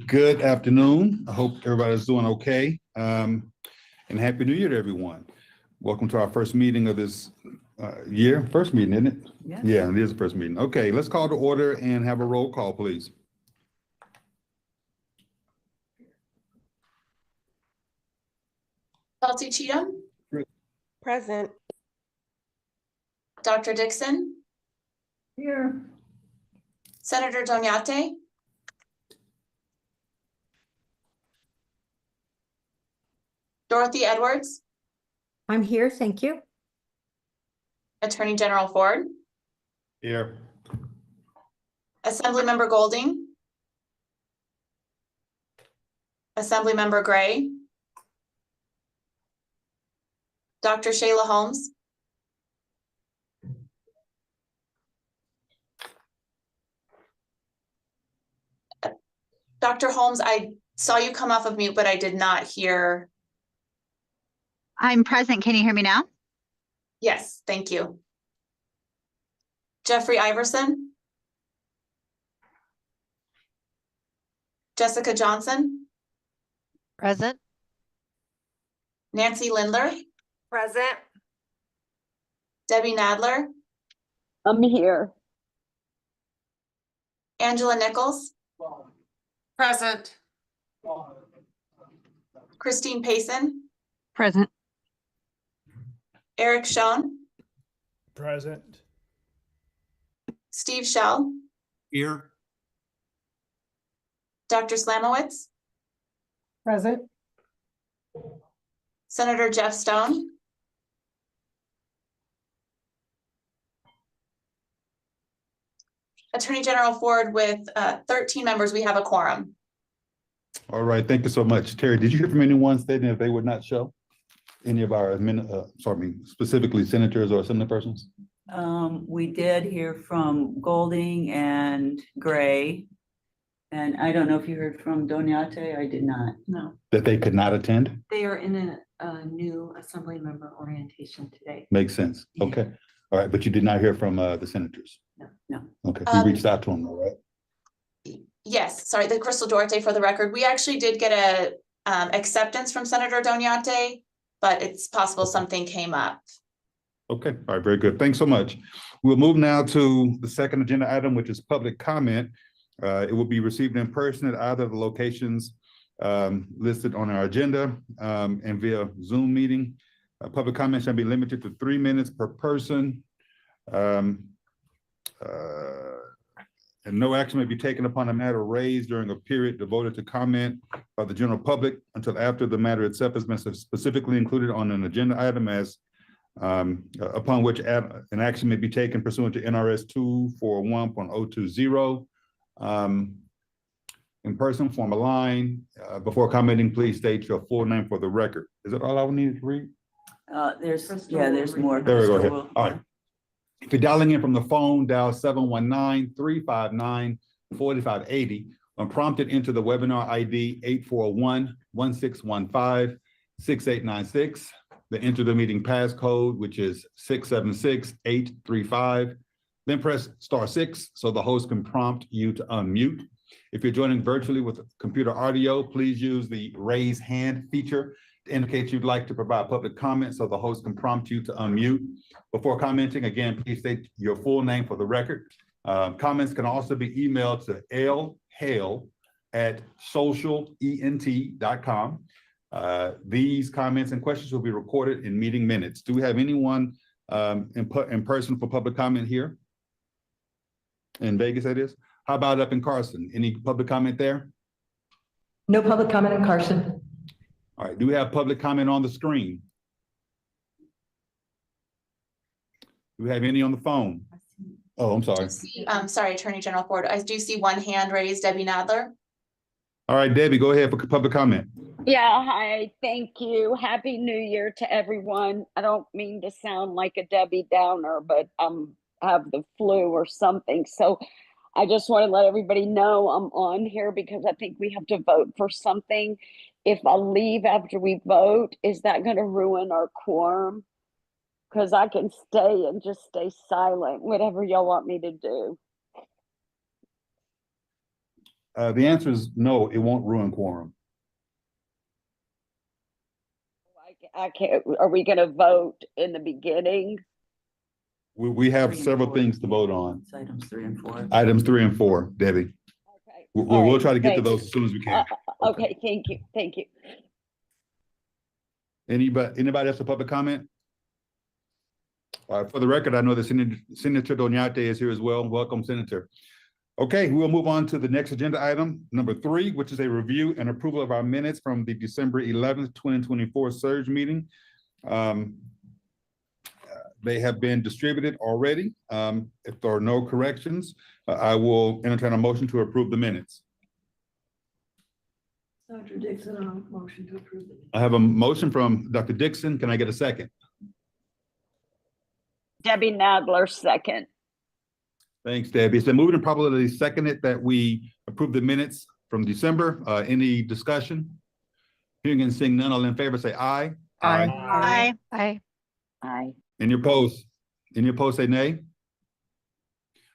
Good afternoon. I hope everybody's doing okay. And Happy New Year to everyone. Welcome to our first meeting of this year. First meeting, isn't it? Yes. Yeah, it is the first meeting. Okay, let's call to order and have a roll call, please. Chelsea Cheatham. Present. Dr. Dixon. Here. Senator Doñate. Dorothy Edwards. I'm here, thank you. Attorney General Ford. Here. Assemblymember Golding. Assemblymember Gray. Dr. Shayla Holmes. Dr. Holmes, I saw you come off of mute, but I did not hear. I'm present. Can you hear me now? Yes, thank you. Jeffrey Iverson. Jessica Johnson. Present. Nancy Lindler. Present. Debbie Nadler. I'm here. Angela Nichols. Present. Christine Payson. Present. Eric Schoen. Present. Steve Shell. Here. Dr. Slamowitz. Present. Senator Jeff Stone. Attorney General Ford, with 13 members, we have a quorum. All right, thank you so much. Terry, did you hear from anyone stating that they would not show? Any of our, specifically senators or assemblypersons? We did hear from Golding and Gray. And I don't know if you heard from Doñate. I did not. No, That they could not attend? they are in a new assembly member orientation today. Makes sense. Yeah. Okay. All right, but you did not hear from the senators? No. Okay, you reached out to them, all right? Yes, sorry, the Crystal Duarte for the record. We actually did get a acceptance from Senator Doñate, but it's possible something came up. Okay, all right, very good. Thanks so much. We'll move now to the second agenda item, which is public comment. It will be received in person at either of the locations listed on our agenda and via Zoom meeting. Public comment shall be limited to 3 minutes per person. And no action may be taken upon a matter raised during a period devoted to comment by the general public until after the matter itself has been specifically included on an agenda item as upon which an action may be taken pursuant to NRS 241.020. In person, form a line. Before commenting, please state your full name for the record. Is that all I needed to read? There's more. There we go. Crystal Ahead. will- All right. If you're dialing in from the phone, dial 719-359-4580. When prompted, enter the webinar ID 841-1615-6896. Then enter the meeting passcode, which is 676835. Then press *6 so the host can prompt you to unmute. If you're joining virtually with computer audio, please use the raise hand feature to indicate you'd like to provide public comment so the host can prompt you to unmute. Before commenting, again, please state your full name for the record. Comments can also be emailed to lhale@socialent.com. These comments and questions will be recorded in meeting minutes. Do we have anyone in person for public comment here? In Vegas, that is? How about up in Carson? Any public comment there? No public comment in Carson. All right, do we have public comment on the screen? Do we have any on the phone? Oh, I'm sorry. Sorry, Attorney General Ford. I do see one hand raised, Debbie Nadler. All right, Debbie, go ahead for public comment. Yeah, hi, thank you. Happy New Year to everyone. I don't mean to sound like a Debbie Downer, but I have the flu or something. So I just want to let everybody know I'm on here because I think we have to vote for something. If I leave after we vote, is that going to ruin our quorum? Because I can stay and just stay silent, whatever y'all want me to do. The answer is no, it won't ruin quorum. I can't, are we gonna vote in the beginning? We have 3 and several 4. things to vote on. It's items 3 and 4. Items 3 and 4, Debbie. Okay. We'll try to get to those as soon as we can. Okay, thank you, thank you. Anybody else for public comment? For the record, I know that Senator Doñate is here as well. Welcome, Senator. Okay, we'll move on to the next agenda item, number 3, which is a review and approval of our minutes from the December 11th, 2024 SURG meeting. They have been distributed already. If there are no corrections, I will entertain a motion to approve the minutes. Dr. Dixon, I'll motion to approve it. I have a motion from Dr. Dixon. Can I get a second? Debbie Nadler, second. Thanks, Debbie. It's been moved and probably seconded that we approve the minutes from December. Any discussion? Hearing and seeing none, all in favor say aye. Aye. Aye. Aye. Any opposed? Any opposed say nay.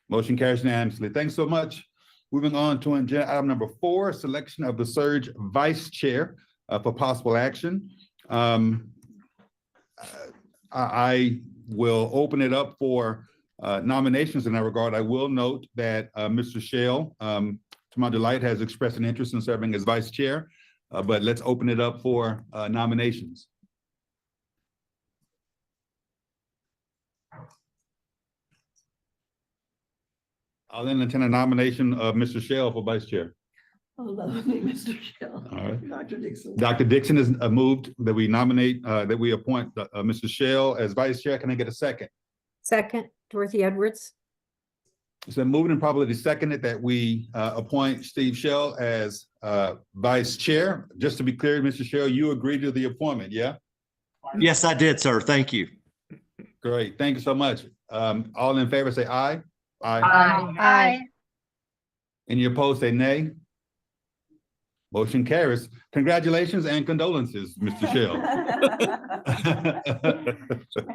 Motion carries unanimously. Thanks so much. Moving on to agenda item number 4, selection of the SURG vice chair for possible action. I will open it up for nominations in that regard. I will note that Mr. Shell, to my delight, has expressed an interest in serving as vice chair, but let's open it up for nominations. I'll entertain a nomination of Mr. Shell for vice chair. Allow me, Mr. Shell. All right. Dr. Dixon. Dr. Dixon has moved that we nominate, that we appoint Mr. Shell as vice chair. Can I get a second? Second, Dorothy Edwards. So moving and probably seconded that we appoint Steve Shell as vice chair. Just to be clear, Mr. Shell, you agree to the appointment, yeah? Yes, I did, sir. Thank you. Great, thank you so much. All in favor say aye. Aye. Any opposed say nay. Motion carries. Congratulations and condolences, Mr. Shell.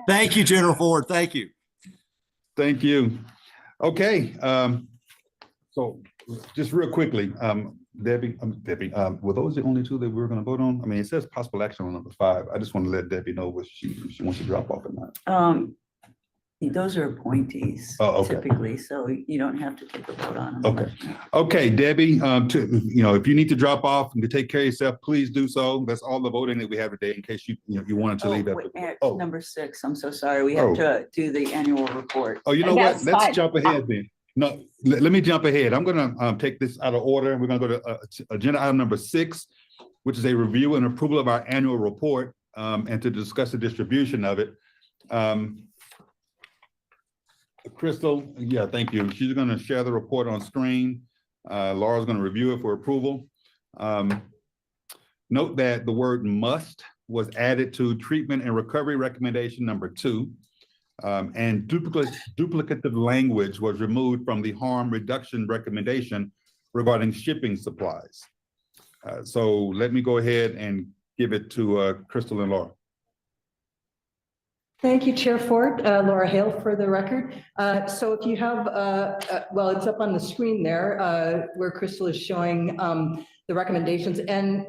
Thank you, General Ford. Thank you. Thank you. Okay, so just real quickly, Debbie, were those the only 2 that we were going to vote on? I mean, it says possible action on number 5. I just want to let Debbie know what she wants to drop off or not. Those are appointees typically, so you don't have to take a vote on them. Okay, Debbie, if you need to drop off and to take care of yourself, please do so. That's all the voting that we have today in case you wanted to leave. Number 6, I'm so sorry. We have to do the annual report. Oh, you know what? Let's jump ahead then. No, let me jump ahead. I'm gonna take this out of order and we're gonna go to agenda item number 6, which is a review and approval of our annual report and to discuss the distribution of it. Crystal, yeah, thank you. She's going to share the report on screen. Laura's going to review it for approval. Note that the word must was added to treatment and recovery recommendation number 2, and duplicative language was removed from the harm reduction recommendation regarding shipping supplies. So let me go ahead and give it to Crystal and Laura. Thank you, Chair Ford. Laura Hale for the record. So if you have, well, it's up on the screen there where Crystal is showing the recommendations. And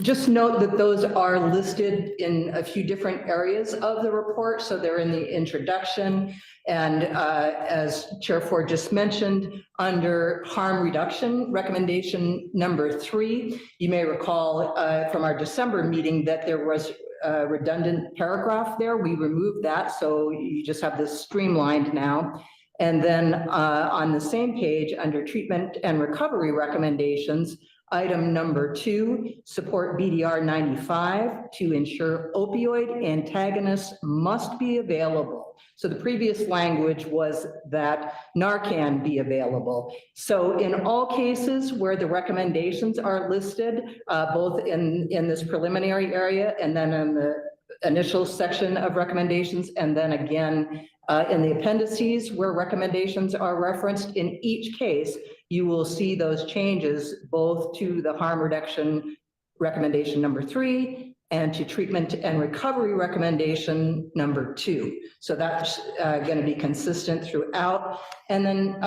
just note that those are listed in a few different areas of the report. So they're in the introduction. And as Chair Ford just mentioned, under harm reduction, recommendation number 3, you may recall from our December meeting that there was a redundant paragraph there. We removed that, so you just have this streamlined now. And then on the same page, under treatment and recovery recommendations, item number 2, support BDR 95 to ensure opioid antagonists must be available. So the previous language was that Narcan be available. So in all cases where the recommendations are listed, both in this preliminary area and then in the initial section of recommendations, and then again in the appendices where recommendations are referenced, in each case, you will see those changes both to the harm reduction recommendation number 3 and to treatment and recovery recommendation number 2. So that's going to be consistent throughout. And then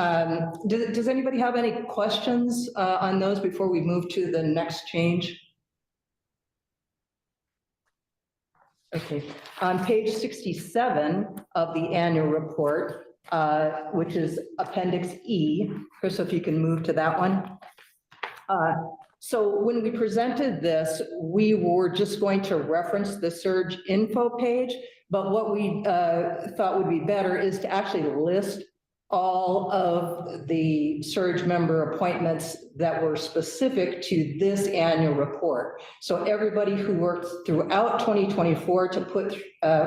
does anybody have any questions on those before we move to the next change? Okay, on page 67 of the annual report, which is Appendix E, Chris, if you can move to that one. So when we presented this, we were just going to reference the SURG info page, but what we thought would be better is to actually list all of the SURG member appointments that were specific to this annual report. So everybody who worked throughout 2024 to put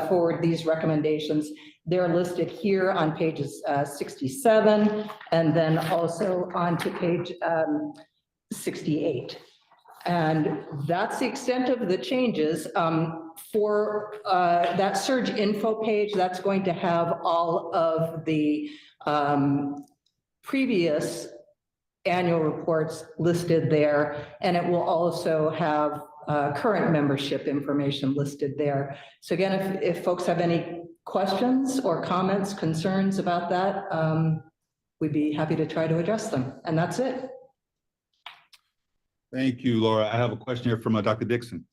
forward these recommendations, they're listed here on pages 67 and then also onto page 68. And that's the extent of the changes. For that SURG info page, that's going to have all of the previous annual reports listed there, and it will also have current membership information listed there. So again, if folks have any questions or comments, concerns about that, we'd be happy to try to address them. And that's it. Thank you, Laura. I have a question here from Dr. Dixon.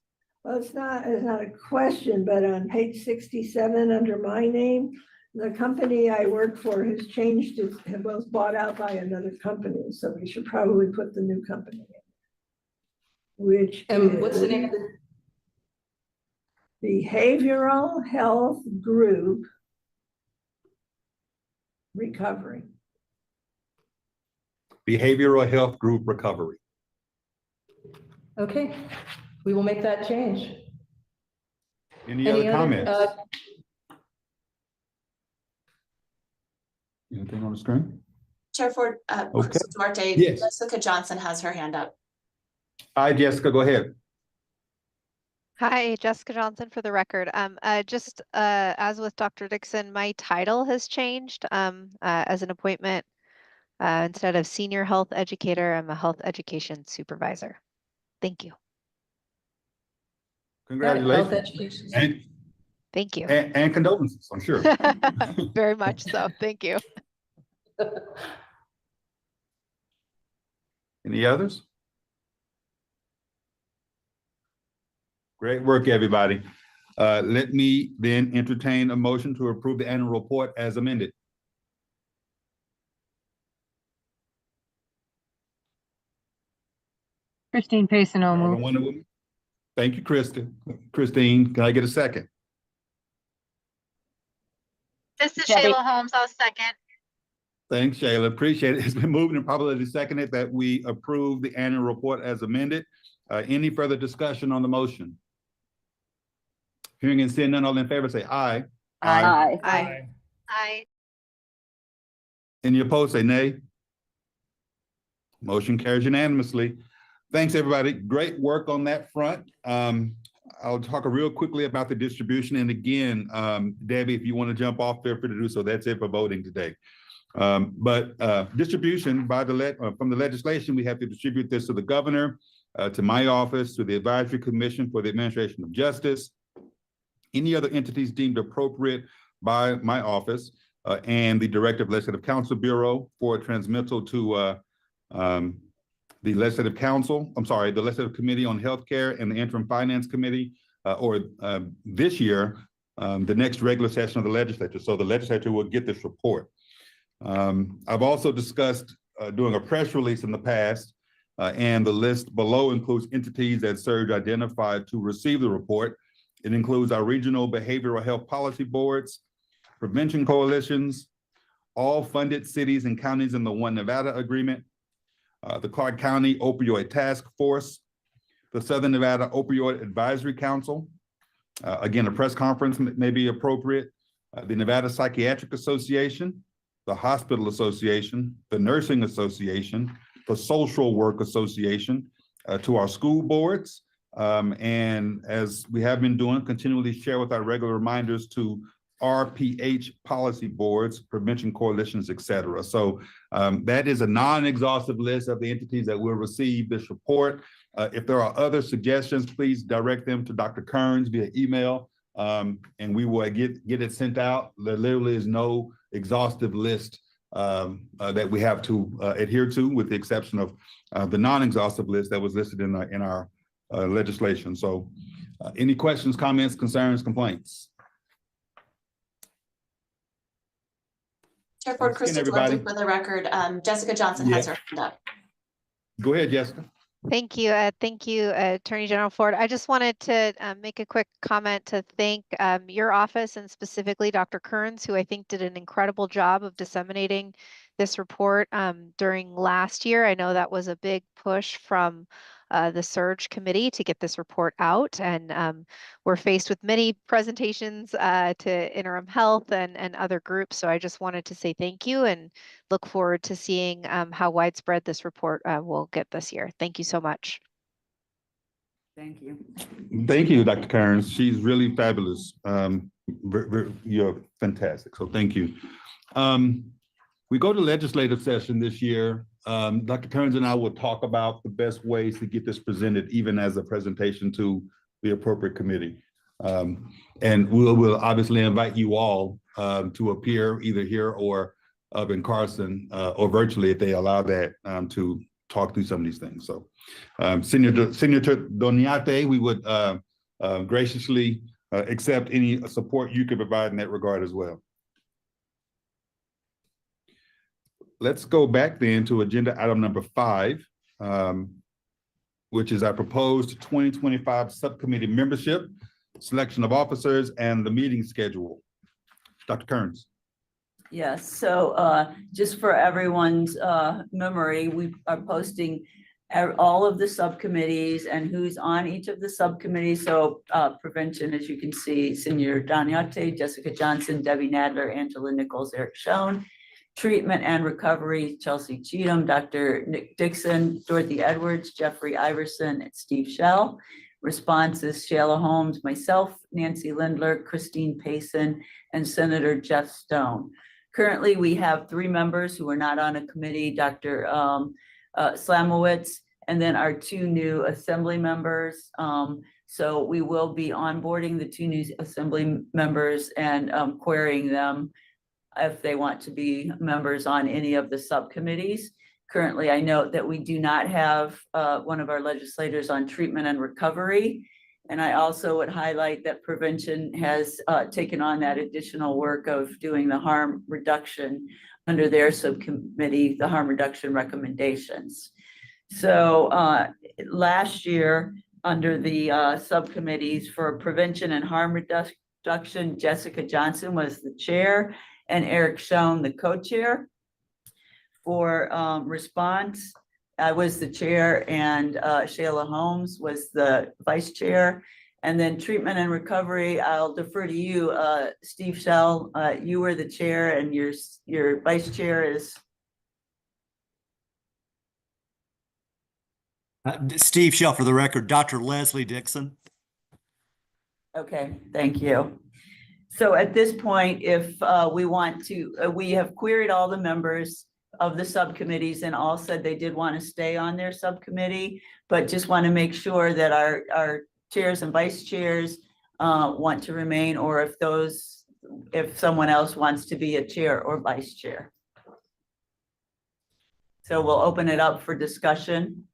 Well, it's not a question, but on page 67 under my name, the company I work for has changed it, was bought out by another company. So we should probably put the new company in. Which And what's the name of the Behavioral Health Group Recovery. Behavioral Health Group Recovery. Okay, we will make that change. Any other comments? Anything on the screen? Chair Ford, Crystal Duarte, Yes. Jessica Johnson has her hand up. Hi, Jessica, go ahead. Hi, Jessica Johnson for the record. Just as with Dr. Dixon, my title has changed as an appointment. Instead of senior health educator, I'm a health education supervisor. Thank you. Congratulations. Thank you. And condolences, I'm sure. Very much so. Thank you. Any others? Great work, everybody. Let me then entertain a motion to approve the annual report as amended. Christine Payson, I'll move. Thank you, Christine, can I get a second? This is Debbie. Shayla Holmes. I'll second. Thanks, Shayla. Appreciate it. It's been moved and probably seconded that we approve the annual report as amended. Any further discussion on the motion? Hearing and seeing none, all in favor say aye. Aye. Aye. Aye. Any opposed say nay. Motion carries unanimously. Thanks, everybody. Great work on that front. I'll talk real quickly about the distribution. And again, Debbie, if you want to jump off, feel free to do so. That's it for voting today. Distribution by from the legislation, we have to distribute this to the governor, to my office, to the Advisory Commission for the Administration of Justice, any other entities deemed appropriate by my office, and the Director of Legislative Counsel Bureau for transmittal to the Legislative Council, the Legislative Committee on Healthcare and the Interim Finance Committee, or this year, the next regular session of the legislature. So the legislature will get this report. I've also discussed doing a press release in the past, and the list below includes entities that SURG identified to receive the report. It includes our regional behavioral health policy boards, prevention coalitions, all funded cities and counties in the One Nevada Agreement, the Clark County Opioid Task Force, the Southern Nevada Opioid Advisory Council. Again, a press conference may be appropriate. The Nevada Psychiatric Association, the Hospital Association, the Nursing Association, the Social Work Association, to our school boards. And as we have been doing, continually share with our regular reminders to RPH policy boards, prevention coalitions, et cetera. So that is a non-exhaustive list of the entities that will receive this report. If there are other suggestions, please direct them to Dr. Kearns via email, and we will get it sent out. There literally is no exhaustive list that we have to adhere to, with the exception of the non-exhaustive list that was listed in our legislation. So any questions, comments, concerns, complaints? Chair Ford, Once again, Crystal Duarte everybody. for the record. Jessica Johnson has her hand up. Go ahead, Jessica. Thank you. Thank you, Attorney General Ford. I just wanted to make a quick comment to thank your office and specifically Dr. Kearns, who I think did an incredible job of disseminating this report during last year. I know that was a big push from the SURG committee to get this report out, and we're faced with many presentations to interim health and other groups. So I just wanted to say thank you and look forward to seeing how widespread this report will get this year. Thank you so much. Thank you. Thank you, Dr. Kearns. She's really fabulous. You're fantastic. So thank you. We go to legislative session this year. Dr. Kearns and I will talk about the best ways to get this presented, even as a presentation to the appropriate committee. And we'll obviously invite you all to appear either here or up in Carson or virtually, if they allow that, to talk through some of these things. So Senator Doniate, we would graciously accept any support you could provide in that regard as well. Let's go back then to agenda item number 5, which is our proposed 2025 subcommittee membership, selection of officers, and the meeting schedule. Dr. Kearns. Yes, so just for everyone's memory, we are posting all of the subcommittees and who's on each of the subcommittees. So prevention, as you can see, Senior Doniate, Jessica Johnson, Debbie Nadler, Angela Nichols, Eric Schoen. Treatment and recovery, Chelsea Cheatham, Dr. Nick Dixon, Dorothy Edwards, Jeffrey Iverson, and Steve Shell. Responses, Shayla Holmes, myself, Nancy Lindler, Christine Payson, and Senator Jeff Stone. Currently, we have 3 members who are not on a committee, Dr. Slamowitz, and then our 2 new assembly members. So we will be onboarding the 2 new assembly members and querying them if they want to be members on any of the subcommittees. Currently, I note that we do not have one of our legislators on treatment and recovery. And I also would highlight that prevention has taken on that additional work of doing the harm reduction under their subcommittee, the harm reduction recommendations. So last year, under the subcommittees for prevention and harm reduction, Jessica Johnson was the chair and Eric Schoen, the co-chair. For response, I was the chair and Shayla Holmes was the vice chair. And then treatment and recovery, I'll defer to you, Steve Shell. You were the chair and your vice chair is? Steve Shell, for the record, Dr. Leslie Dixon. Okay, thank you. So at this point, if we want to, we have queried all the members of the subcommittees and all said they did want to stay on their subcommittee, but just want to make sure that our chairs and vice chairs want to remain, or if someone else wants to be a chair or vice chair. So we'll open it up for discussion.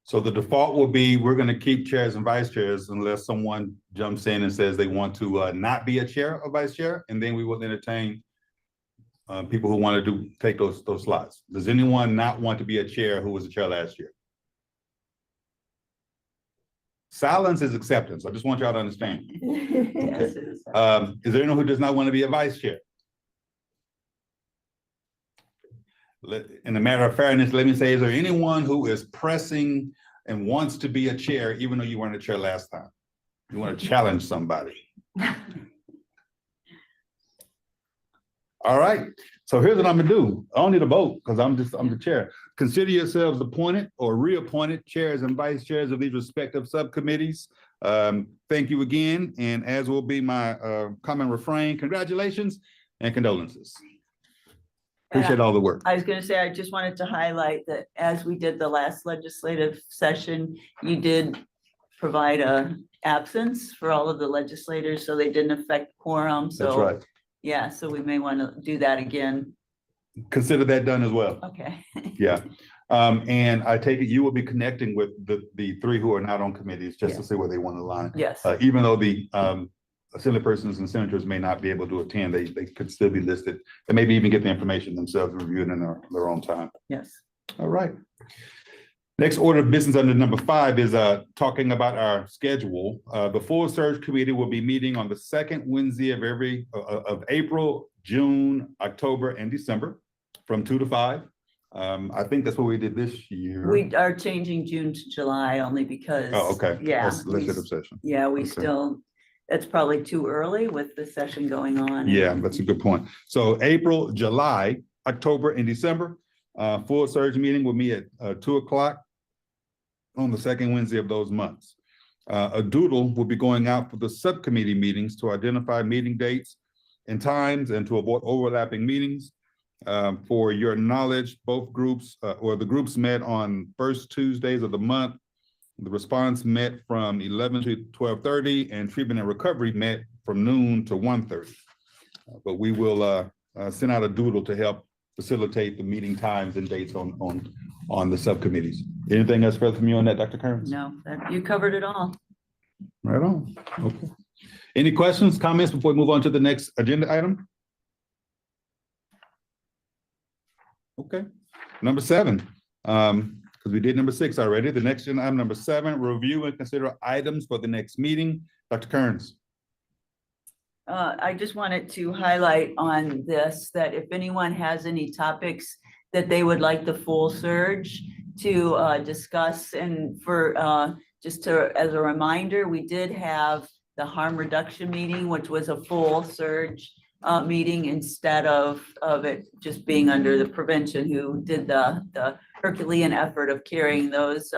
So the default will be, we're going to keep chairs and vice chairs unless someone jumps in and says they want to not be a chair or vice chair, and then we will entertain people who want to take those slots. Does anyone not want to be a chair who was a chair last year? Silence is acceptance. I just want y'all to understand. Yes, Is there anyone who does not want to be a vice chair? In a matter of fairness, let me say, is there anyone who is pressing and wants to be a chair, even though you weren't a chair last time? You want to challenge somebody. All right, so here's what I'm gonna do. I don't need a vote because I'm the chair. Consider yourselves appointed or reappointed chairs and vice chairs of these respective subcommittees. Thank you again, and as will be my common refrain, congratulations and condolences. Appreciate all the work. I was gonna say, I just wanted to highlight that as we did the last legislative session, you did provide a absence for all of the legislators, so they didn't affect quorum, so. That's right. Yeah, so we may want to do that again. Consider that done as well. Okay. Yeah. And I take it you will be connecting with the three who are not on committees just to Yes. see where they want to align. Yes, Even though the assembly persons and senators may not be able to attend, they could still be listed. They maybe even get the information themselves, review it in their own time. yes. All right. Next order of business under number 5 is talking about our schedule. The full SURG committee will be meeting on the second Wednesday of April, June, October, and December from 2 to 5. I think that's what we did this year. We are changing June to July only because. Oh, okay. Yeah. That's legislative session. Yeah, we Okay. still, it's probably too early with the session going on. Yeah, that's a good point. So April, July, October, and December, full SURG meeting will meet at 2 o'clock on the second Wednesday of those months. A doodle will be going out for the subcommittee meetings to identify meeting dates and times and to avoid overlapping meetings. For your knowledge, both groups or the groups met on first Tuesdays of the month. The response met from 11 to 12:30 and treatment and recovery met from noon to 1:30. But we will send out a doodle to help facilitate the meeting times and dates on the subcommittees. Anything else further from you on that, Dr. Kearns? No, you covered it all. Right on. Okay. Any questions, comments before we move on to the next agenda item? Okay, number 7, because we did number 6 already. The next agenda item, number 7, review and consider items for the next meeting. Dr. Kearns. I just wanted to highlight on this, that if anyone has any topics that they would like the full SURG to discuss, and for just to, as a reminder, we did have the harm reduction meeting, which was a full SURG meeting instead of it just being under the prevention, who did the Herculean effort of carrying those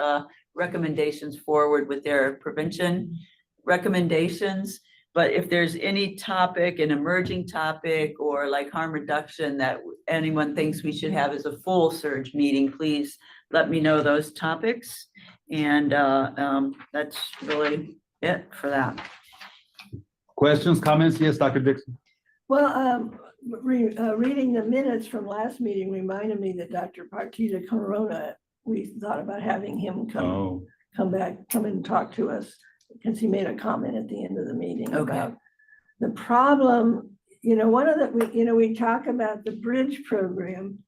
recommendations forward with their prevention recommendations. But if there's any topic, an emerging topic, or like harm reduction that anyone thinks we should have as a full SURG meeting, please let me know those topics. And that's really it for that. Questions, comments? Yes, Dr. Dixon. Well, reading the minutes from last meeting reminded me that Dr. Partita Corona, we thought about having him come and talk to us, because he made a comment at the end of the meeting about the problem. One of the, we talk about the bridge program,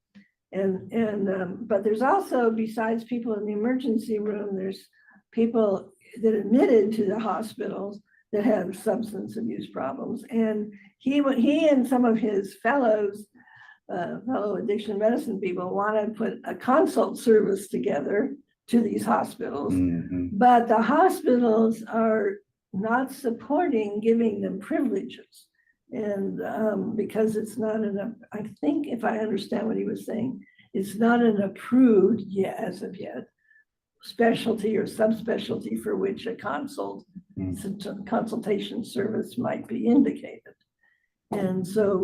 but there's also, besides people in the emergency room, there's people that admitted to the hospitals that have substance abuse problems. And he and some of his fellow addiction medicine people want to put a consult service together to these hospitals. Mm-hmm. But the hospitals are not supporting giving them privileges. And because it's not I think if I understand what he was saying, it's not an approved yet, as of yet, specialty or subspecialty for which a consultation service might be indicated. And so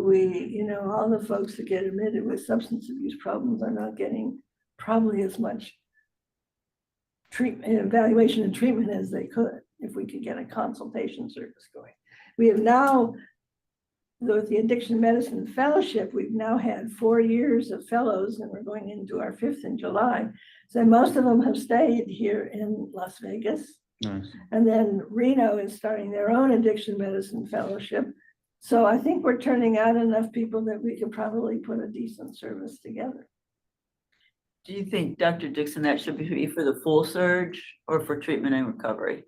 all the folks that get admitted with substance abuse problems are not getting probably as much treatment, evaluation and treatment as they could if we could get a consultation service going. We have now, with the Addiction Medicine Fellowship, we've now had 4 years of fellows, and we're going into our 5th in July. So most of them have stayed here in Las Vegas. Nice. And then Reno is starting their own Addiction Medicine Fellowship. So I think we're turning out enough people that we could probably put a decent service together. Do you think, Dr. Dixon, that should be for the full SURG or for treatment and recovery?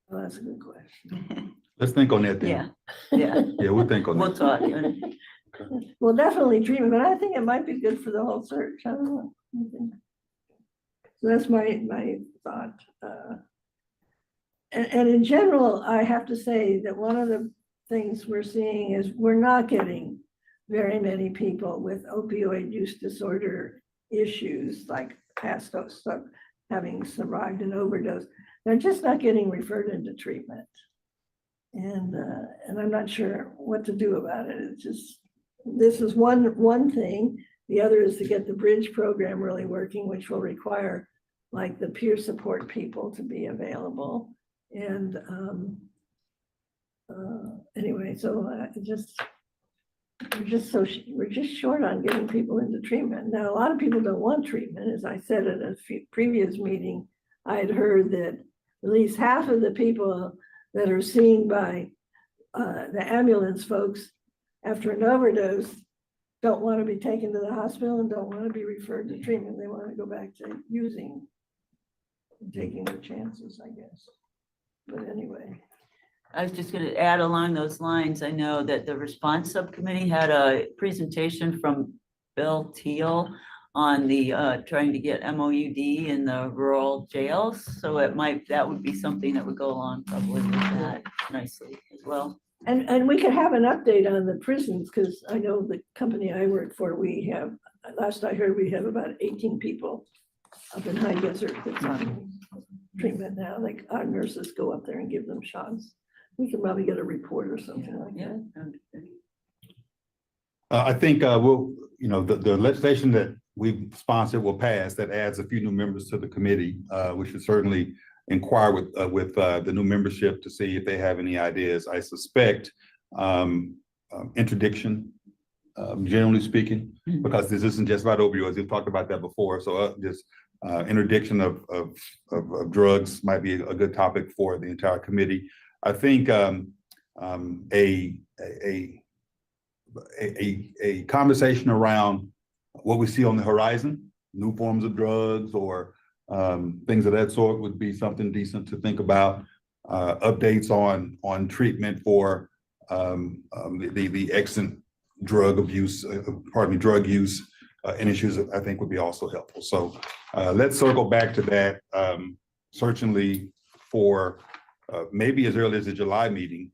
Well, that's a good question. Let's think on that then. Yeah, We'll think on we'll that. talk. Well, definitely treatment, but I think it might be good for the whole SURG. I don't know. So that's my thought. And in general, I have to say that one of the things we're seeing is we're not getting very many people with opioid use disorder issues, like having survived an overdose. They're just not getting referred into treatment. And I'm not sure what to do about it. It's just, this is one thing. The other is to get the bridge program really working, which will require like the peer support people to be available. And anyway, so we're just short on getting people into treatment. Now, a lot of people don't want treatment. As I said at a previous meeting, I had heard that at least half of the people that are seen by the ambulance folks after an overdose don't want to be taken to the hospital and don't want to be referred to treatment. They want to go back to taking their chances, I guess. But anyway. I was just gonna add along those lines. I know that the response subcommittee had a presentation from Bill Teal on the trying to get MOUD in the rural jails. So that would be something that would go along probably with that nicely as well. And we could have an update on the prisons, because I know the company I work for, we have, last I heard, we have about 18 people up in High Desert that's on treatment now. Like our nurses go up there and give them shots. We can probably get a report or something like that. I think we'll, the legislation that we've sponsored will pass. That adds a few new members to the committee. We should certainly inquire with the new membership to see if they have any ideas. I suspect interdiction, generally speaking, because this isn't just about opioids. We've talked about that before. So this interdiction of drugs might be a good topic for the entire committee. I think a conversation around what we see on the horizon, new forms of drugs or things of that sort would be something decent to think about. Updates on treatment for the extant drug abuse, drug use and issues, I think would be also helpful. So let's circle back to that, certainly for maybe as early as the July meeting,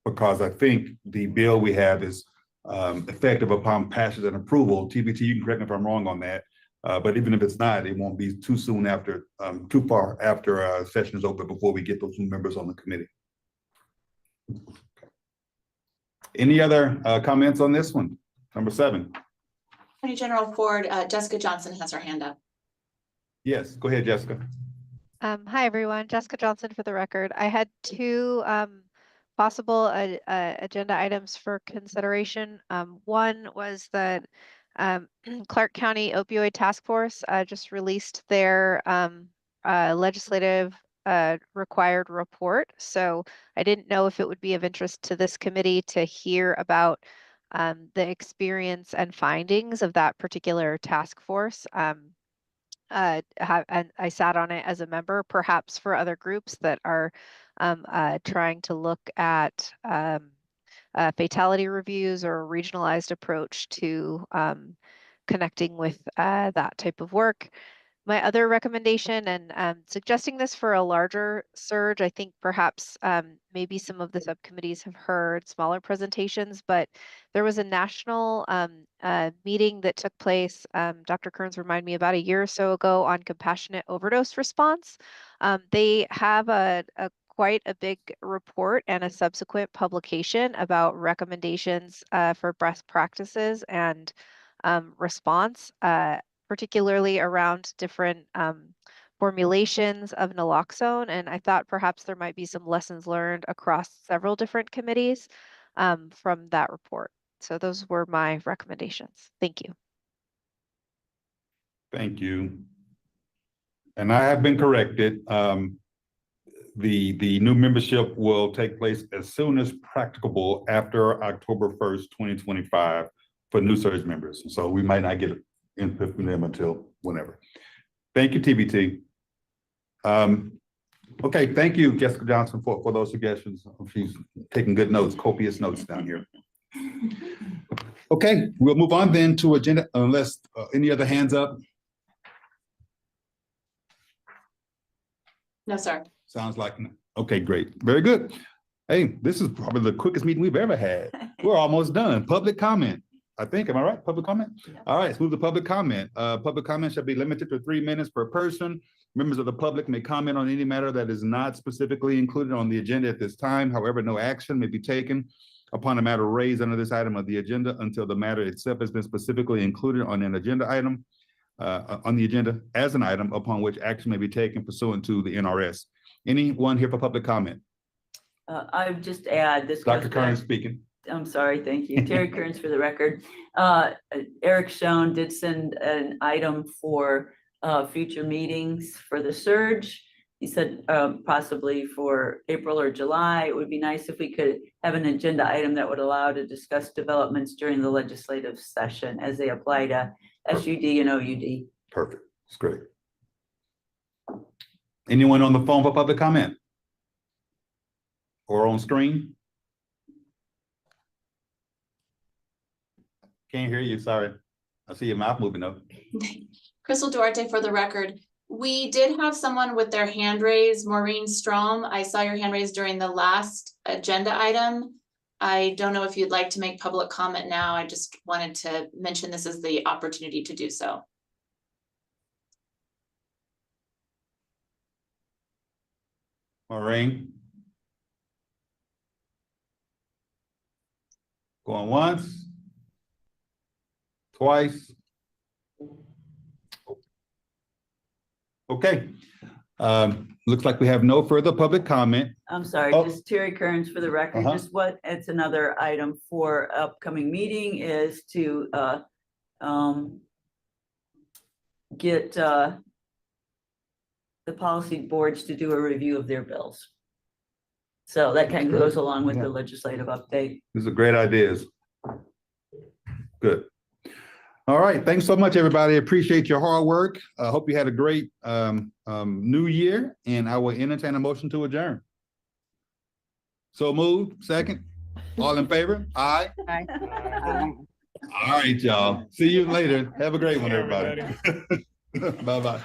because I think the bill we have is effective upon passage and approval. TBT, you can correct me if I'm wrong on that. But even if it's not, it won't be too soon after, too far after session is over before we get those new members on the committee. Any other comments on this one? Number 7. Attorney General Ford, Jessica Johnson has her hand up. Yes, go ahead, Jessica. Hi, everyone. Jessica Johnson for the record. I had 2 possible agenda items for consideration. One was that Clark County Opioid Task Force just released their legislative required report. So I didn't know if it would be of interest to this committee to hear about the experience and findings of that particular task force. And I sat on it as a member, perhaps for other groups that are trying to look at fatality reviews or a regionalized approach to connecting with that type of work. My other recommendation, and suggesting this for a larger surge, I think perhaps maybe some of the subcommittees have heard smaller presentations, but there was a national meeting that took place, Dr. Kearns reminded me, about a year or so ago on compassionate overdose response. They have quite a big report and a subsequent publication about recommendations for best practices and response, particularly around different formulations of naloxone. And I thought perhaps there might be some lessons learned across several different committees from that report. So those were my recommendations. Thank you. Thank you. And I have been corrected. The new membership will take place as soon as practicable after October 1st, 2025 for new surge members. So we might not get input from them until whenever. Thank you, TBT. Okay, thank you, Jessica Johnson, for those suggestions. She's taking good notes, copious notes down here. Okay, we'll move on then to agenda, unless any other hands up. No, sir. Sounds like, okay, great, very good. Hey, this is probably the quickest meeting we've ever had. We're almost done. Public comment. I think, am I right? Public comment? All right, let's move to public comment. Public comment shall be limited to 3 minutes per person. Members of the public may comment on any matter that is not specifically included on the agenda at this time. However, no action may be taken upon a matter raised under this item of the agenda until the matter itself has been specifically included on an agenda item, on the agenda as an item upon which action may be taken pursuant to the NRS. Anyone here for public comment? I would just add this. Dr. goes back- Kern speaking. I'm sorry, thank you. Terry Kearns for the record. Eric Schoen did send an item for future meetings for the surge. He said possibly for April or July. It would be nice if we could have an agenda item that would allow to discuss developments during the legislative session as they apply to SUD and OUD. Perfect. That's great. Anyone on the phone for public comment? Or on screen? Can't hear you, sorry. I see your mouth moving though. Crystal Duarte for the record. We did have someone with their hand raised, Maureen Strom. I saw your hand raised during the last agenda item. I don't know if you'd like to make public comment now. I just wanted to mention this as the opportunity to do so. Maureen? Going once? Twice? Okay. Looks like we have no further public comment. I'm sorry, Oh. just Terry Kearns for the record, Uh-huh. just what, it's another item for upcoming meeting is to get the policy boards to do a review of their bills. So that kind of goes along with Yeah. the legislative update. These are great ideas. Good. All right, thanks so much, everybody. Appreciate your hard work. I hope you had a great new year, and I will entertain a motion to adjourn. So moved, second. All in favor? Aye. All right, y'all. See you later. Have a great one, everybody. Bye-bye.